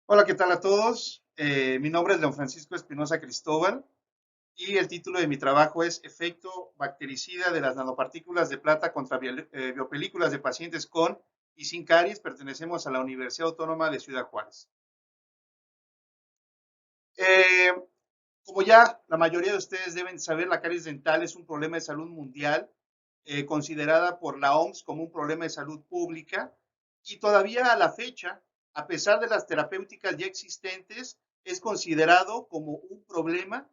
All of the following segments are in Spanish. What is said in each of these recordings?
Hola, ¿qué tal a todos? Mi nombre es León Francisco Espinosa Cristóbal y el título de mi trabajo es Efecto bactericida de las nanopartículas de plata contra biopelículas de pacientes con y sin caries. Pertenecemos a la Universidad Autónoma de Ciudad Juárez. Eh, Como ya la mayoría de ustedes deben saber, la caries dental es un problema de salud mundial, considerada por la OMS como un problema de salud pública, y todavía a la fecha, a pesar de las terapéuticas ya existentes, es considerado como un problema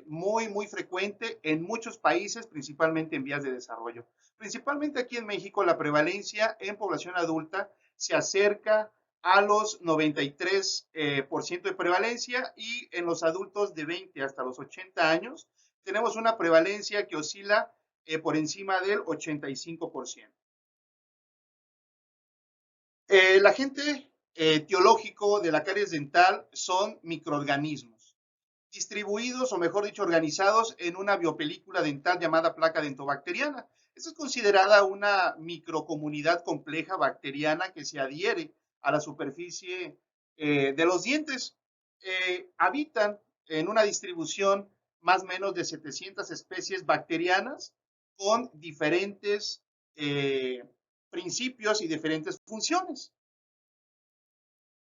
muy frecuente en muchos países, principalmente en vías de desarrollo. Principalmente aquí en México, la prevalencia en población adulta se acerca a los 93% de prevalencia, y en los adultos de 20 hasta los 80 años tenemos una prevalencia que oscila por encima del 85%. El agente etiológico de la caries dental son microorganismos distribuidos, o mejor dicho, organizados en una biopelícula dental llamada placa dentobacteriana. Esta es considerada una microcomunidad compleja bacteriana que se adhiere a la superficie de los dientes. Habitan en una distribución más o menos de 700 especies bacterianas con diferentes eh, principios y diferentes funciones.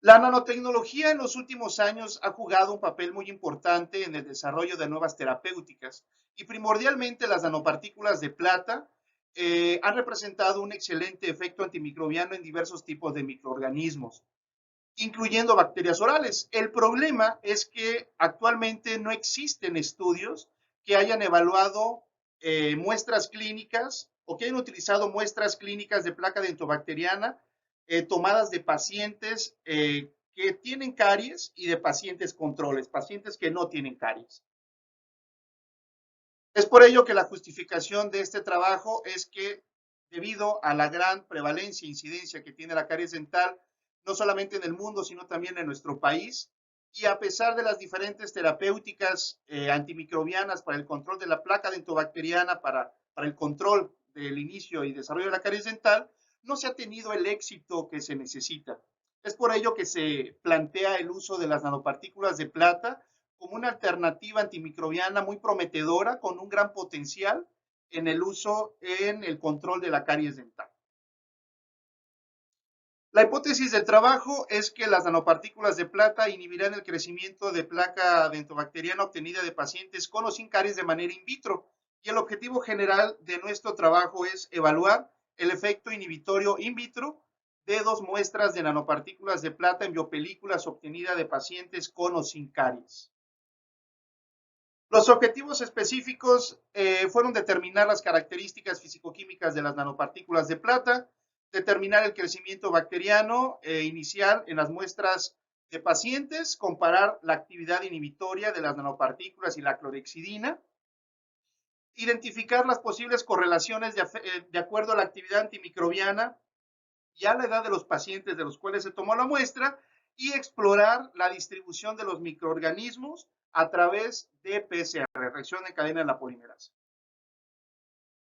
La nanotecnología en los últimos años ha jugado un papel muy importante en el desarrollo de nuevas terapéuticas, y primordialmente las nanopartículas de plata han representado un excelente efecto antimicrobiano en diversos tipos de microorganismos, incluyendo bacterias orales. El problema es que actualmente no existen estudios que hayan evaluado muestras clínicas, o que hayan utilizado muestras clínicas de placa dentobacteriana tomadas de pacientes que tienen caries y de pacientes controles, pacientes que no tienen caries. Es por ello que la justificación de este trabajo es que, debido a la gran prevalencia e incidencia que tiene la caries dental, no solamente en el mundo, sino también en nuestro país, y a pesar de las diferentes terapéuticas antimicrobianas para el control de la placa dentobacteriana, para el control del inicio y desarrollo de la caries dental, no se ha tenido el éxito que se necesita. Es por ello que se plantea el uso de las nanopartículas de plata como una alternativa antimicrobiana muy prometedora, con un gran potencial en el uso en el control de la caries dental. La hipótesis del trabajo es que las nanopartículas de plata inhibirán el crecimiento de placa dentobacteriana obtenida de pacientes con o sin caries de manera in vitro, y el objetivo general de nuestro trabajo es evaluar el efecto inhibitorio in vitro de dos muestras de nanopartículas de plata en biopelículas obtenidas de pacientes con o sin caries. Los objetivos específicos fueron determinar las características fisicoquímicas de las nanopartículas de plata, determinar el crecimiento bacteriano inicial en las muestras de pacientes, comparar la actividad inhibitoria de las nanopartículas y la clorexidina, identificar las posibles correlaciones de acuerdo a la actividad antimicrobiana y a la edad de los pacientes de los cuales se tomó la muestra, y explorar la distribución de los microorganismos a través de PCR, reacción en cadena de la polimerasa.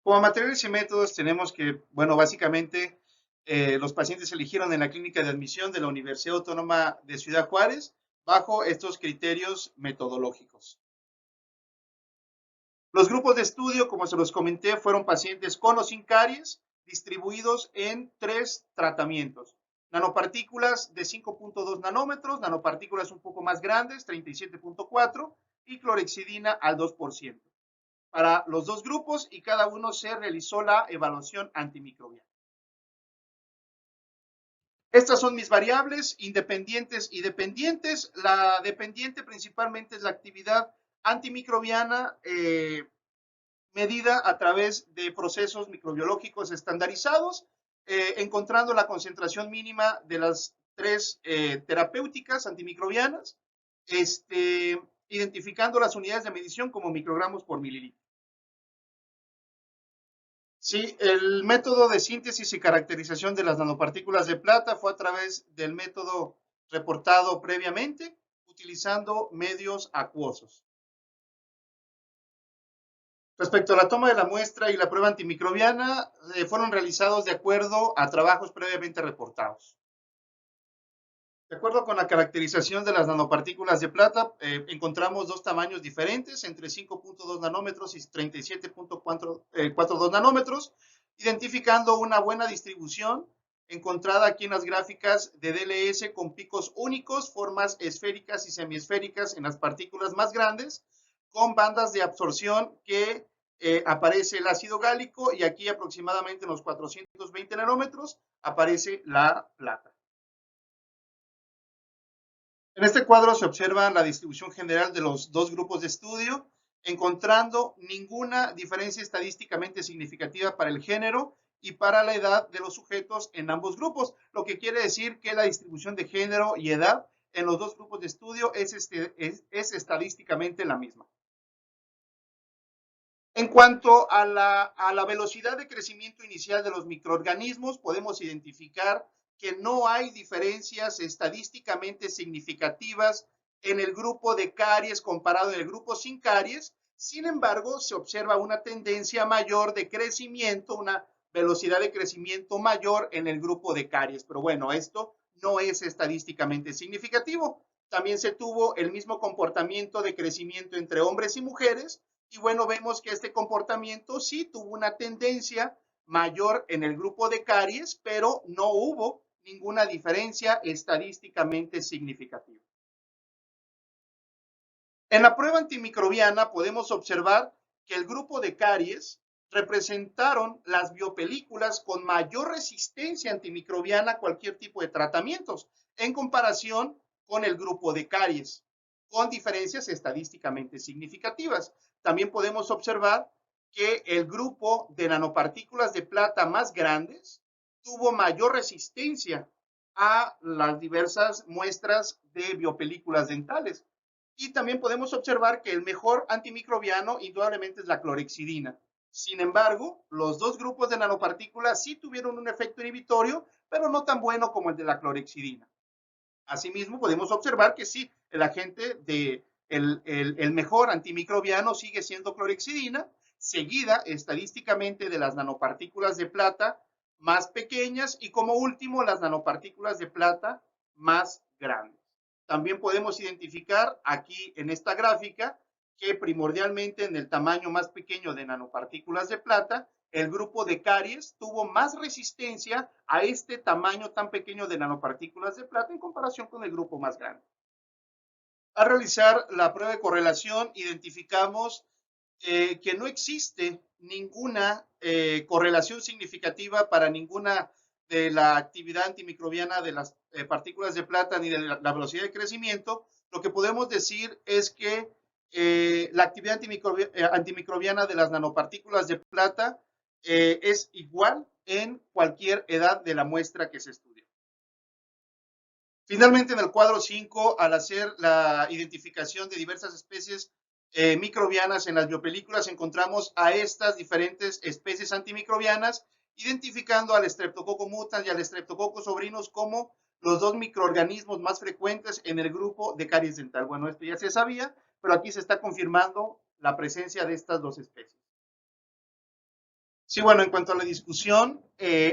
Como materiales y métodos tenemos que, bueno, básicamente los pacientes se eligieron en la clínica de admisión de la Universidad Autónoma de Ciudad Juárez bajo estos criterios metodológicos. Los grupos de estudio, como se los comenté, fueron pacientes con o sin caries, distribuidos en 3 tratamientos. Nanopartículas de 5.2 nanómetros, nanopartículas un poco más grandes, 37.4, y clorexidina al 2%. Para los dos grupos, y cada uno se realizó la evaluación antimicrobiana. Estas son mis variables independientes y dependientes. La dependiente principalmente es la actividad antimicrobiana medida a través de procesos microbiológicos estandarizados, encontrando la concentración mínima de las 3 terapéuticas antimicrobianas, identificando las unidades de medición como microgramos por mililitro. Sí, el método de síntesis y caracterización de las nanopartículas de plata fue a través del método reportado previamente, utilizando medios acuosos. Respecto a la toma de la muestra y la prueba antimicrobiana, fueron realizados de acuerdo a trabajos previamente reportados. De acuerdo con la caracterización de las nanopartículas de plata, encontramos dos tamaños diferentes, entre 5.2 nanómetros y 37.42 nanómetros, identificando una buena distribución encontrada aquí en las gráficas de DLS con picos únicos, formas esféricas y semiesféricas en las partículas más grandes, con bandas de absorción que aparece el ácido gálico y aquí aproximadamente en los 420 nanómetros aparece la plata. En este cuadro se observa la distribución general de los dos grupos de estudio, encontrando ninguna diferencia estadísticamente significativa para el género y para la edad de los sujetos en ambos grupos, lo que quiere decir que la distribución de género y edad en los dos grupos de estudio es estadísticamente la misma. En cuanto a la velocidad de crecimiento inicial de los microorganismos, podemos identificar que no hay diferencias estadísticamente significativas en el grupo de caries comparado en el grupo sin caries. Sin embargo, se observa una tendencia mayor de crecimiento, una velocidad de crecimiento mayor en el grupo de caries. Pero bueno, esto no es estadísticamente significativo. También se tuvo el mismo comportamiento de crecimiento entre hombres y mujeres, y bueno, vemos que este comportamiento sí tuvo una tendencia mayor en el grupo de caries, pero no hubo ninguna diferencia estadísticamente significativa. En la prueba antimicrobiana podemos observar que el grupo de caries representaron las biopelículas con mayor resistencia antimicrobiana a cualquier tipo de tratamientos en comparación con el grupo de caries, con diferencias estadísticamente significativas. También podemos observar que el grupo de nanopartículas de plata más grandes tuvo mayor resistencia a las diversas muestras de biopelículas dentales. Y también podemos observar que el mejor antimicrobiano indudablemente es la clorexidina. Sin embargo, los dos grupos de nanopartículas sí tuvieron un efecto inhibitorio, pero no tan bueno como el de la clorexidina. Asimismo, podemos observar que sí, el agente el mejor antimicrobiano sigue siendo clorexidina, seguida estadísticamente de las nanopartículas de plata más pequeñas y como último las nanopartículas de plata más grandes. También podemos identificar aquí en esta gráfica que primordialmente en el tamaño más pequeño de nanopartículas de plata, el grupo de caries tuvo más resistencia a este tamaño tan pequeño de nanopartículas de plata en comparación con el grupo más grande. Al realizar la prueba de correlación, identificamos que no existe ninguna correlación significativa para ninguna de la actividad antimicrobiana de las partículas de plata ni de la velocidad de crecimiento. Lo que podemos decir es que la actividad antimicrobiana de las nanopartículas de plata es igual en cualquier edad de la muestra que se estudia. Finalmente, en el cuadro 5, al hacer la identificación de diversas especies microbianas en las biopelículas, encontramos a estas diferentes especies antimicrobianas, identificando al Streptococcus mutans y al Streptococcus sobrinus como los dos microorganismos más frecuentes en el grupo de caries dental. Bueno, esto ya se sabía, pero aquí se está confirmando la presencia de estas dos especies. Sí, bueno, en cuanto a la discusión,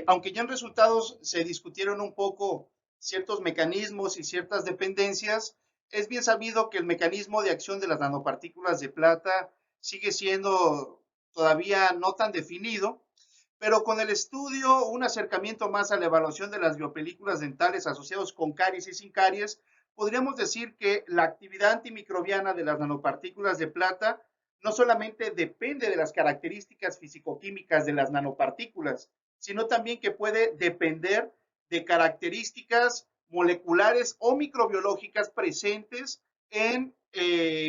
aunque ya en resultados se discutieron un poco ciertos mecanismos y ciertas dependencias, es bien sabido que el mecanismo de acción de las nanopartículas de plata sigue siendo todavía no tan definido, pero con el estudio, un acercamiento más a la evaluación de las biopelículas dentales asociados con caries y sin caries, podríamos decir que la actividad antimicrobiana de las nanopartículas de plata no solamente depende de las características fisicoquímicas de las nanopartículas, sino también que puede depender de características moleculares o microbiológicas presentes en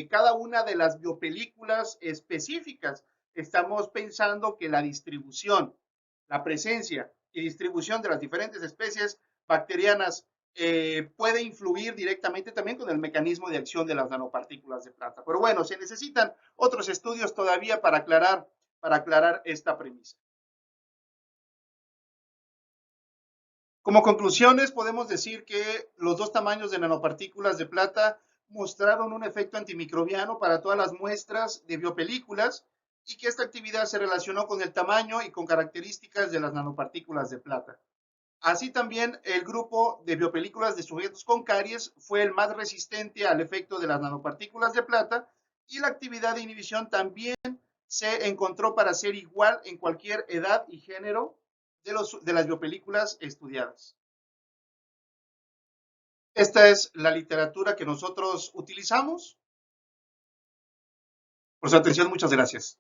cada una de las biopelículas específicas. Estamos pensando que la distribución, la presencia y distribución de las diferentes especies bacterianas puede influir directamente también con el mecanismo de acción de las nanopartículas de plata. Pero bueno, se necesitan otros estudios todavía para aclarar esta premisa. Como conclusiones, podemos decir que los dos tamaños de nanopartículas de plata mostraron un efecto antimicrobiano para todas las muestras de biopelículas y que esta actividad se relacionó con el tamaño y con características de las nanopartículas de plata. Así también el grupo de biopelículas de sujetos con caries fue el más resistente al efecto de las nanopartículas de plata y la actividad de inhibición también se encontró para ser igual en cualquier edad y género de las biopelículas estudiadas. Esta es la literatura que nosotros utilizamos. Por su atención, muchas gracias.